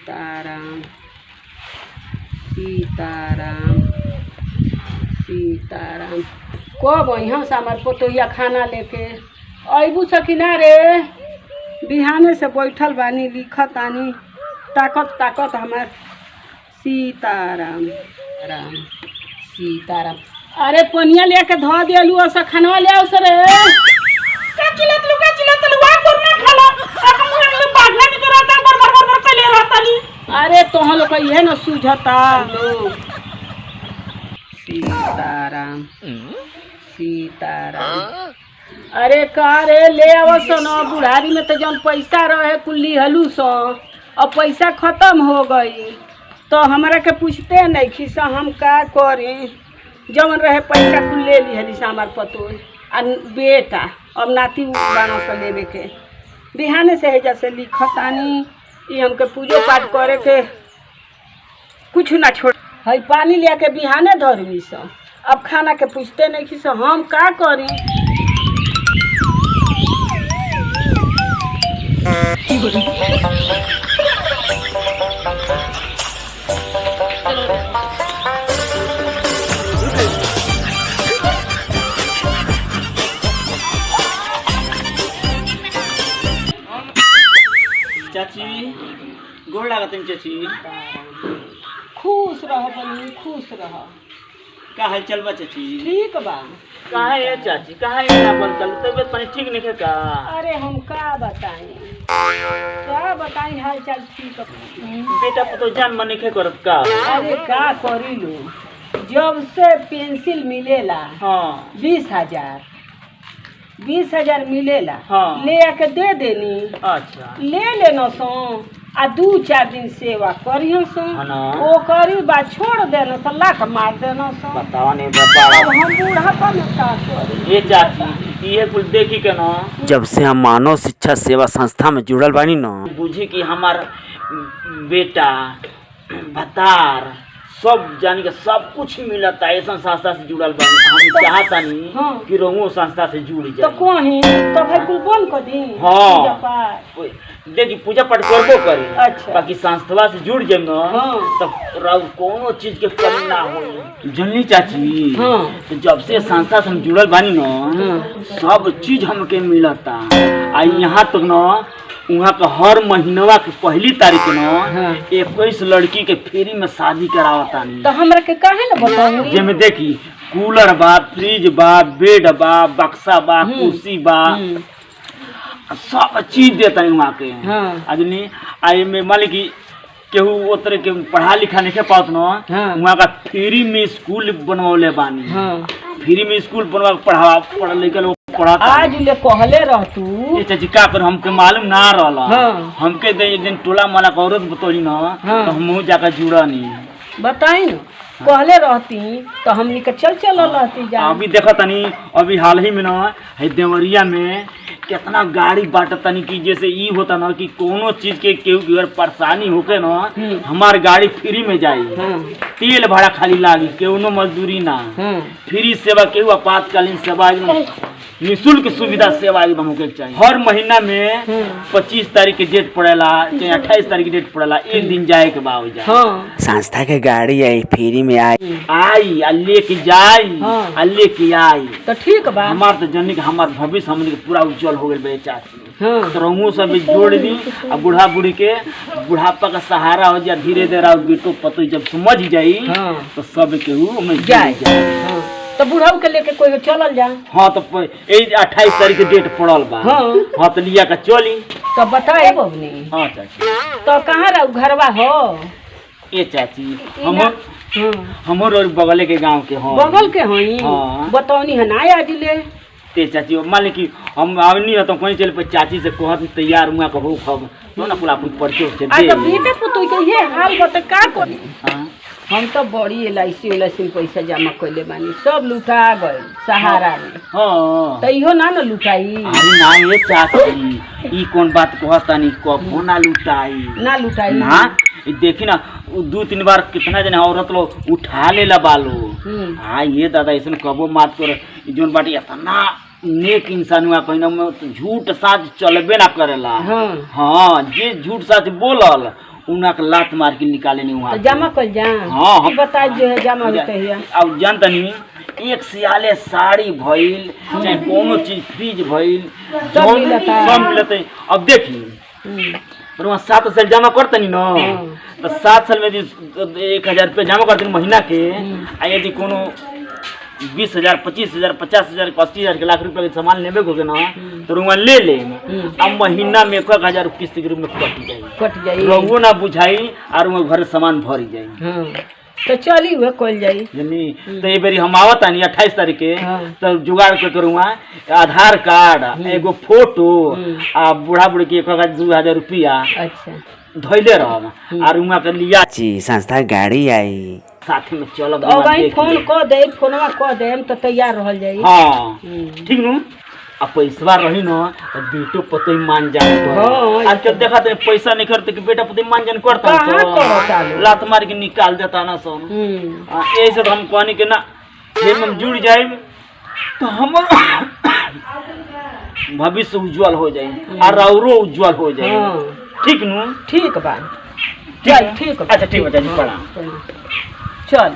सीताराम सीताराम सीताराम। कब यहाँ से हमार पोतोहिया खाना लेके अबू सकिना रे? बिहाने से बैठल बानी लिखत आनी ताकत ताकत हमार सीताराम राम सीताराम। अरे पनिया लेके धो दिलू और खानवा ले आओ सर। अरे तोहन लोग ये न सूझता लोग। सीताराम सीताराम। अरे का रे ले आवस न बुढ़ारी में तो जौन पैसा रहे कुल्ली हलू सो अब पैसा खत्म हो गई तो हमरा के पूछते नहीं खिसा हम का करी। जौन रहे पैसा कुल ले ली हली से हमार पतो आ बेटा अब नाती बाना से लेवे के बिहाने से है जैसे लिखत आनी ये हमके पूजो पाठ करे के कुछ ना छोड़ है पानी लिया के बिहाने धरवी सो अब खाना के पूछते नहीं कि हम का करी। चाची गोड़ लागत चाची। खुश रह बनी खुश रह। का हाल चल बा चाची? ठीक बा। काहे है चाची काहे ना बोल चल तबियत पानी ठीक नहीं है का? अरे हम का बताई हाल चाल ठीक बा। बेटा तो जान मन नहीं करत का? अरे का करी लो जब से पेंसिल मिलेला हाँ 20,000 मिलेला हाँ। ले आके दे देनी। अच्छा ले लेना सो आ 2-4 दिन सेवा करियो सो ना। ओ करी बा छोड़ देना सो लाख मार देना सो। बतावा नहीं बता अब हम बूढ़ा पर में का करी। ये चाची ये कुल देखी के ना जब से हम मानव शिक्षा सेवा संस्था में जुड़ल बानी न बुझी कि हमार बेटा भतार सब जानी के सब कुछ मिलता है। ऐसा संस्था से जुड़ल बानी हम चाहता नहीं हाँ। कि रोमो संस्था से जुड़ तो जाए। कहीं तो भाई कुल बंद कर दी हाँ। पूजा पाठ। देखी पूजा पाठ करबो करी अच्छा। बाकी संस्था से जुड़ जाए ना हाँ। तो कोनो चीज के कमी ना हो। जननी चाची हाँ। तो जब से संस्था से हम जुड़ल बानी ना सब चीज हमके मिलता। आ यहाँ तक ना वहाँ का हर महीनवा के पहली तारीख ना हाँ। 21 लड़की के फ्री में शादी करावता नहीं। तो हमरा के काहे न बताई? जेमे देखी कूलर बा फ्रिज बा बेड बा बक्सा बा कुर्सी बा सब चीज देता है वहाँ के। हाँ। आदमी आई में मान ली कि केहू वो तरह के पढ़ा लिखा नहीं पात ना हाँ। वहाँ का फ्री में स्कूल बनवले बानी। हाँ। फ्री में स्कूल बनवा पढ़ा लिखा लोग पढ़ाता। आज ले कहले रह तू ये चाची का कर हमके मालूम ना रहला। हाँ। हमके दे एक दिन टोला माला का औरत बतौली ना हाँ। तो हम जाकर जुड़ा नहीं। बताई न कहले रहती तो हमनी के चल रहती जा। अभी देखा तनी अभी हाल ही में ना है देवरिया में कितना गाड़ी बांटत तनी कि जैसे ई होता ना कि कोनो चीज के केहू की अगर परेशानी होके ना हमार गाड़ी फ्री में जाई। हाँ। तेल भाड़ा खाली लागी केहू मजदूरी ना। हाँ। फ्री सेवा केहू आपातकालीन सेवा एकदम निःशुल्क सुविधा सेवा एकदम होके चाहिए। हर महीना में 25 तारीख के डेट पड़ेला चाहे 28 तारीख के डेट पड़ेला एक दिन जाए के बाद जाए। हाँ। संस्था के गाड़ी आई फ्री में आई आ लेके जाई हाँ। आ लेके आई तो ठीक बा। हमार तो जन्नी के हमार भविष्य हमनी के पूरा उज्जवल हो गए बे चाची। हाँ। तो रहूँ सब जोड़ दी और बूढ़ा बूढ़ी के बुढ़ापा का सहारा हो जाए धीरे धीरे बेटो पतो जब समझ जाई हाँ। तो सब केहू में जाए। जाए। हाँ। तो बुढ़ाऊ के लेके कोई चलल जा। हाँ तो 28 तारीख के डेट पड़ल बा। हाँ। हाँ तो लिया का चली। तो बताए बबनी हाँ चाची तो कहाँ रहू घरवा हो? ये चाची हम हाँ। हमर बगले के गांव के हो बगल के हई हाँ। बतौनी है ना आज ले ते चाची मान ली कि हम आवनी तो कहीं चल पे चाची से कहत तैयार हुआ कहो खब तो ना पूरा परिचय से आ दे। तो बेटे पुतोई के ये हाल बता का करी। हाँ। हम तो बड़ी LIC में पैसा जमा कैले बानी सब लुटा गए सहारा में। हाँ। तो इहो ना न लुटाई। अरे ना ये चाची ई कौन बात कहता नहीं कबो ना लुटाई ना लुटाई ना। देखी ना 2-3 बार कितना जने औरत लोग उठा लेला बालो। हाँ ये दादा ऐसा कबो मात कर जोन बाटी इतना नेक इंसान हुआ कहीं में तो झूठ साच चलबे ना करेला। हाँ। हाँ जे झूठ साच बोलल उना के लात मार के निकाले नहीं वहाँ तो जमा कर जा। हाँ, हम बता जो है जमा होते है। अब जानता नहीं एक सियाले साड़ी भइल चाहे कोनो चीज फ्रिज भइल सब मिलता। सब मिलते। अब देखी पर वहाँ 7 साल जमा करते नहीं न तो 7 साल में यदि 1000 रुपया जमा करते महीना के आ यदि कोनो 20,000 25,000 50,000 80,000 के लाख रुपया के सामान लेबे हो ना तो रुआ ले ले। अब महीना में 1,000 किस्त के रूप में कट जाई रहुओ ना बुझाई और वहाँ घर सामान भरी जाई। तो चली हुए कल जाई जनी तो ये बेरी हम आवत आनी 28 तारीख के हाँ। तो जुगाड़ के करूँगा आधार कार्ड एगो फोटो आ बूढ़ा बूढ़ी के 1,000 रुपया अच्छा धैले रह और वहाँ के लिया जी संस्था गाड़ी आई साथ में चलब तो वही फोन कर दे फोनवा कर दे तो तैयार रहल जाई। हाँ ठीक नु अब पैसा रही न तो बेटो पतो ही मान जाए। हाँ, आज कल देखा तो पैसा नहीं करते कि बेटा पतो ही मान जान करता कहाँ करता है? लात मार के निकाल देता ना सोन। यही से हम कहनी के ना फिर हम जुड़ जाए तो हमर भविष्य उज्जवल हो जाए और औरो उज्जवल हो जाए। ठीक नु ठीक बा चल ठीक अच्छा ठीक बता जी प्रणाम। चल।